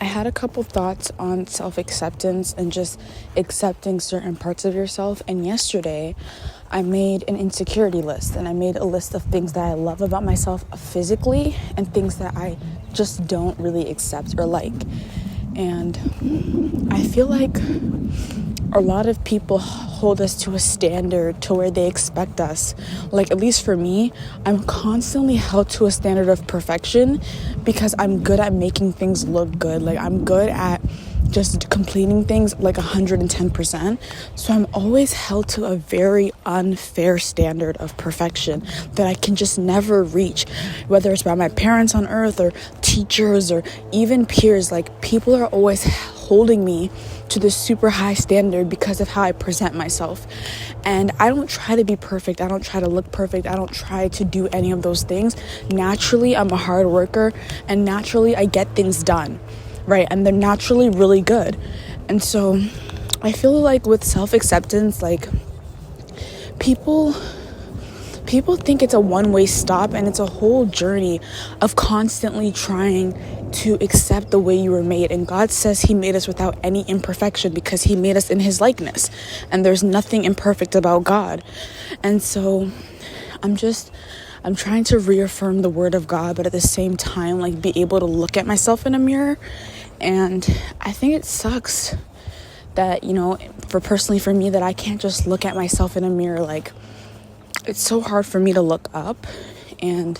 I had a couple thoughts on self-acceptance and just accepting certain parts of yourself. And yesterday, I made an insecurity list, and I made a list of things that I love about myself physically and things that I just don't really accept or like. And I feel like a lot of people hold us to a standard to where they expect us. Like, at least for me, I'm constantly held to a standard of perfection because I'm good at making things look good. Like, I'm good at just completing things like 110%. So I'm always held to a very unfair standard of perfection that I can just never reach, whether it's by my parents on earth or teachers or even peers. Like, people are always holding me to this super high standard because of how I present myself. And I don't try to be perfect. I don't try to look perfect. I don't try to do any of those things. Naturally, I'm a hard worker, and naturally I get things done, right? And they're naturally really good. And so I feel like with self-acceptance, like people think it's a one-way stop, and it's a whole journey of constantly trying to accept the way you were made. And God says he made us without any imperfection because he made us in his likeness, and there's nothing imperfect about God. And so I'm trying to reaffirm the word of God, but at the same time, like, be able to look at myself in a mirror. And I think it sucks that, for me, that I can't just look at myself in a mirror. Like, it's so hard for me to look up, and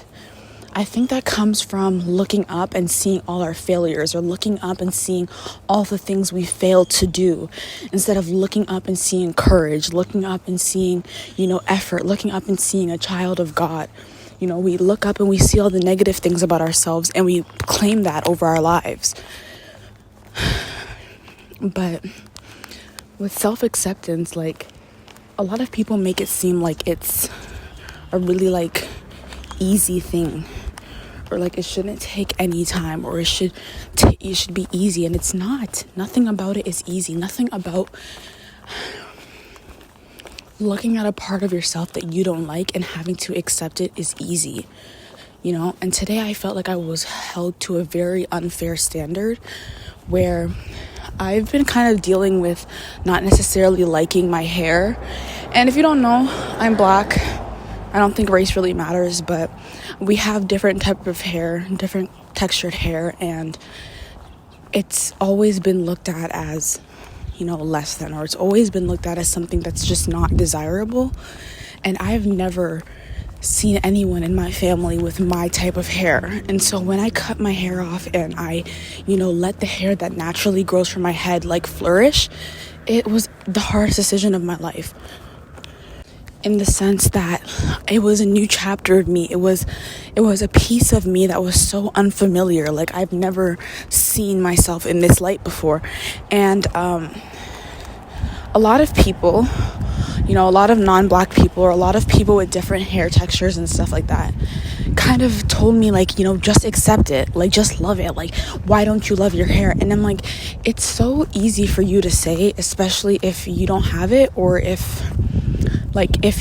I think that comes from looking up and seeing all our failures, or looking up and seeing all the things we failed to do, instead of looking up and seeing courage, looking up and seeing, effort, looking up and seeing a child of God. We look up and we see all the negative things about ourselves, and we claim that over our lives. But with self-acceptance, like, a lot of people make it seem like it's a really easy thing, or like it shouldn't take any time, or it should be easy, and it's not. Nothing about it is easy. Nothing about looking at a part of yourself that you don't like and having to accept it is easy. And today I felt like I was held to a very unfair standard where I've been kind of dealing with not necessarily liking my hair. And if you don't know, I'm black. I don't think race really matters, but we have different type of hair, different textured hair, and it's always been looked at as, less than, or it's always been looked at as something that's just not desirable. And I've never seen anyone in my family with my type of hair. And so when I cut my hair off and I, let the hair that naturally grows from my head flourish, it was the hardest decision of my life. In the sense that it was a new chapter of me. It was a piece of me that was so unfamiliar. Like, I've never seen myself in this light before. And a lot of people, a lot of non-black people, or a lot of people with different hair textures and stuff like that, kind of told me, just accept it, just love it. Why don't you love your hair? And I'm like, it's so easy for you to say, especially if you don't have it, or if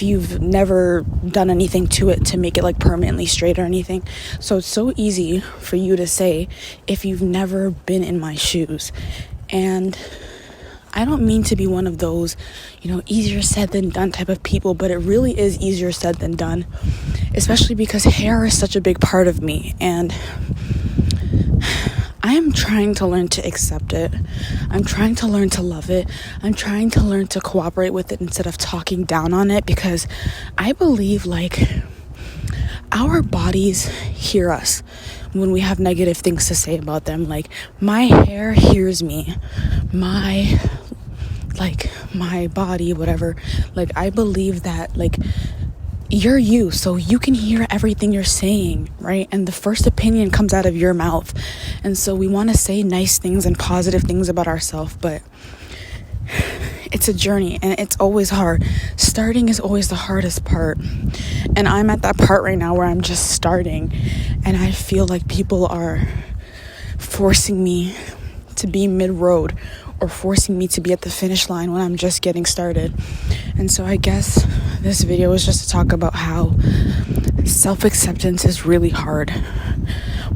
you've never done anything to it to make it permanently straight or anything. So it's so easy for you to say if you've never been in my shoes. And I don't mean to be one of those, easier said than done type of people, but it really is easier said than done, especially because hair is such a big part of me. And I am trying to learn to accept it. I'm trying to learn to love it. I'm trying to learn to cooperate with it instead of talking down on it, because I believe our bodies hear us when we have negative things to say about them. My hair hears me, my body, whatever. I believe that you're you, so you can hear everything you're saying, right? And the first opinion comes out of your mouth. And so we want to say nice things and positive things about ourselves, but it's a journey, and it's always hard. Starting is always the hardest part. And I'm at that part right now where I'm just starting, and I feel like people are forcing me to be mid-road, or forcing me to be at the finish line when I'm just getting started. And so I guess this video is just to talk about how self-acceptance is really hard.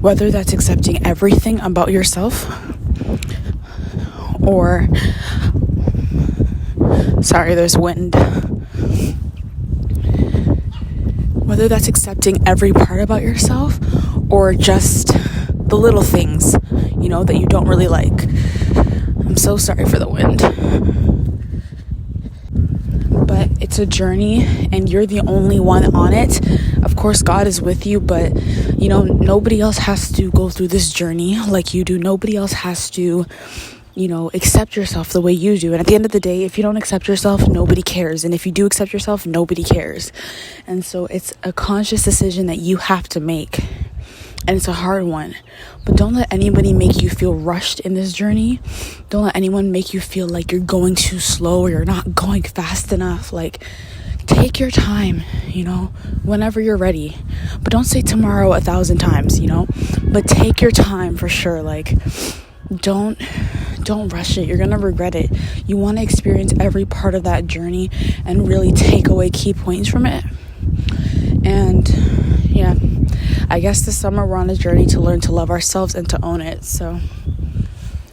Whether that's accepting everything about yourself, or sorry, there's wind. Whether that's accepting every part about yourself or just the little things, that you don't really like. I'm so sorry for the wind. But it's a journey and you're the only one on it. Of course, God is with you, but nobody else has to go through this journey like you do. Nobody else has to accept yourself the way you do. And at the end of the day, if you don't accept yourself, nobody cares. And if you do accept yourself, nobody cares. And so it's a conscious decision that you have to make. And it's a hard one. But don't let anybody make you feel rushed in this journey. Don't let anyone make you feel like you're going too slow or you're not going fast enough. Like, take your time, whenever you're ready. But don't say tomorrow 1,000 times, But take your time for sure. Like, don't rush it. You're gonna regret it. You want to experience every part of that journey and really take away key points from it. And yeah, I guess this summer we're on a journey to learn to love ourselves and to own it. So